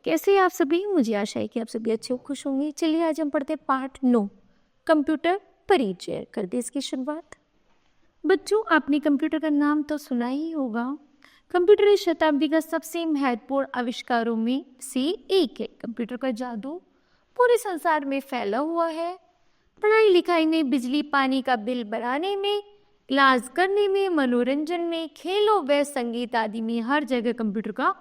कैसे हैं आप सभी? मुझे आशा है कि आप सभी अच्छे और खुश होंगे। चलिए आज हम पढ़ते हैं पाठ 9 कंप्यूटर परिचय। करते इसकी शुरुआत। बच्चों, आपने कंप्यूटर का नाम तो सुना ही होगा। कंप्यूटर इस शताब्दी का सबसे महत्वपूर्ण आविष्कारों में से एक है। कंप्यूटर का जादू पूरे संसार में फैला हुआ है। पढ़ाई लिखाई में, बिजली पानी का बिल बनाने में, इलाज करने में, मनोरंजन में, खेलों व संगीत आदि में हर जगह कंप्यूटर का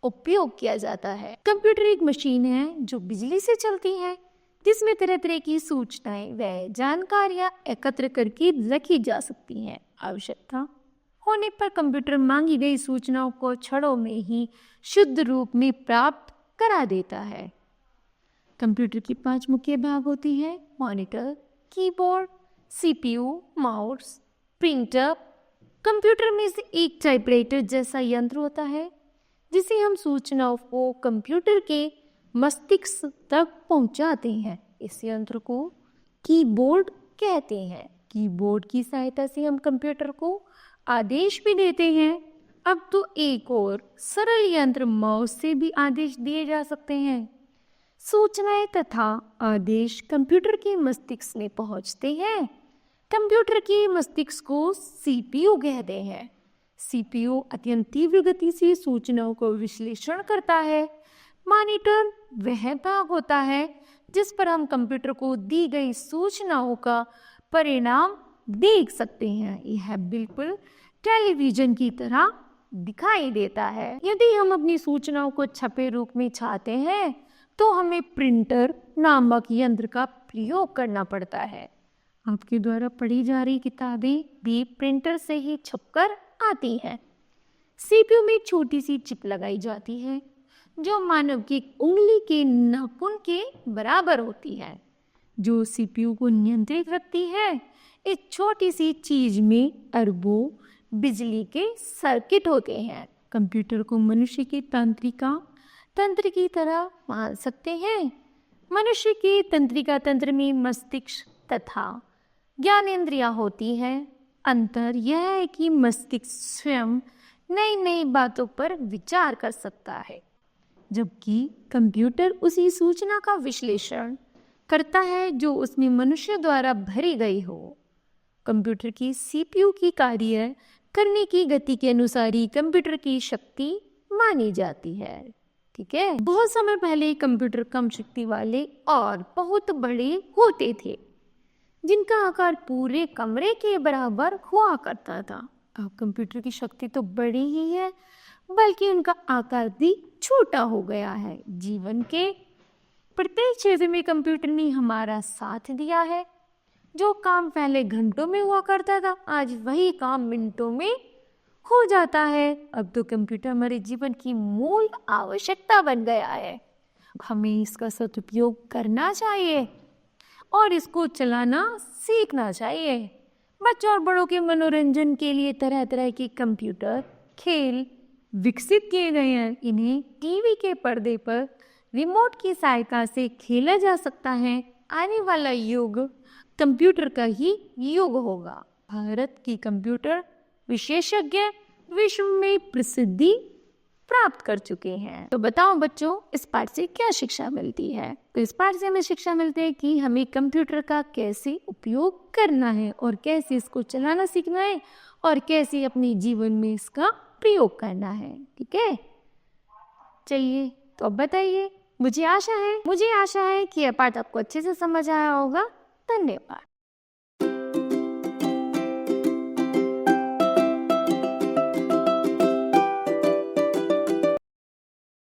उपयोग किया जाता है। कंप्यूटर एक मशीन है जो बिजली से चलती है, जिसमें तरह तरह की सूचनाएं व जानकारियां एकत्र करके रखी जा सकती हैं। आवश्यकता होने पर कंप्यूटर मांगी गई सूचनाओं को क्षणों में ही शुद्ध रूप में प्राप्त करा देता है। कंप्यूटर की 5 मुख्य भाग होती हैं: monitor, keyboard, CPU, mouse, printer. Computer में से एक टाइपराइटर जैसा यंत्र होता है जिसे हम सूचनाओं को कंप्यूटर के मस्तिष्क तक पहुंचाते हैं। इस यंत्र को कीबोर्ड कहते हैं। कीबोर्ड की सहायता से हम कंप्यूटर को आदेश भी देते हैं। अब तो एक और सरल यंत्र माउस से भी आदेश दिए जा सकते हैं। सूचनाएं तथा आदेश कंप्यूटर के मस्तिष्क में पहुंचते हैं। कंप्यूटर के मस्तिष्क को सीपीयू कहते हैं। सीपीयू अत्यंत तीव्र गति से सूचनाओं को विश्लेषण करता है। मॉनिटर वह भाग होता है जिस पर हम कंप्यूटर को दी गई सूचनाओं का परिणाम देख सकते हैं। यह बिल्कुल टेलीविजन की तरह दिखाई देता है। यदि हम अपनी सूचनाओं को छपे रूप में चाहते हैं तो हमें प्रिंटर नामक यंत्र का प्रयोग करना पड़ता है। आपके द्वारा पढ़ी जा रही किताबें भी प्रिंटर से ही छपकर आती हैं। सीपीयू में छोटी सी चिप लगाई जाती है जो मानव की उंगली के नाखून के बराबर होती है, जो सीपीयू को नियंत्रित रखती है। इस छोटी सी चीज में अरबों बिजली के सर्किट होते हैं। कंप्यूटर को मनुष्य के तंत्र की तरह मान सकते हैं। मनुष्य के तंत्रिका तंत्र में मस्तिष्क तथा ज्ञानेंद्रियां होती हैं। अंतर यह है कि मस्तिष्क स्वयं नई नई बातों पर विचार कर सकता है, जबकि कंप्यूटर उसी सूचना का विश्लेषण करता है जो उसमें मनुष्य द्वारा भरी गई हो। कंप्यूटर की सीपीयू की कार्य करने की गति के अनुसार ही कंप्यूटर की शक्ति मानी जाती है। ठीक है। बहुत समय पहले कंप्यूटर कम शक्ति वाले और बहुत बड़े होते थे, जिनका आकार पूरे कमरे के बराबर हुआ करता था। अब कंप्यूटर की शक्ति तो बड़ी ही है, बल्कि उनका आकार भी छोटा हो गया है। जीवन के प्रत्येक क्षेत्र में कंप्यूटर ने हमारा साथ दिया है। जो काम पहले घंटों में हुआ करता था, आज वही काम मिनटों में हो जाता है। अब तो कंप्यूटर हमारे जीवन की मूल आवश्यकता बन गया है। हमें इसका सदुपयोग करना चाहिए और इसको चलाना सीखना चाहिए। बच्चों और बड़ों के मनोरंजन के लिए तरह तरह के कंप्यूटर खेल विकसित किए गए हैं। इन्हें टीवी के पर्दे पर रिमोट की सहायता से खेला जा सकता है। आने वाला युग कंप्यूटर का ही युग होगा। भारत की कंप्यूटर विशेषज्ञ विश्व में प्रसिद्धि प्राप्त कर चुके हैं। तो बताओ बच्चों, इस पाठ से क्या शिक्षा मिलती है? तो इस पाठ से हमें शिक्षा मिलती है कि हमें कंप्यूटर का कैसे उपयोग करना है और कैसे इसको चलाना सीखना है और कैसे अपने जीवन में इसका प्रयोग करना है। ठीक है, चलिए तो अब बताइए। मुझे आशा है कि यह पाठ आपको अच्छे से समझ आया होगा। धन्यवाद।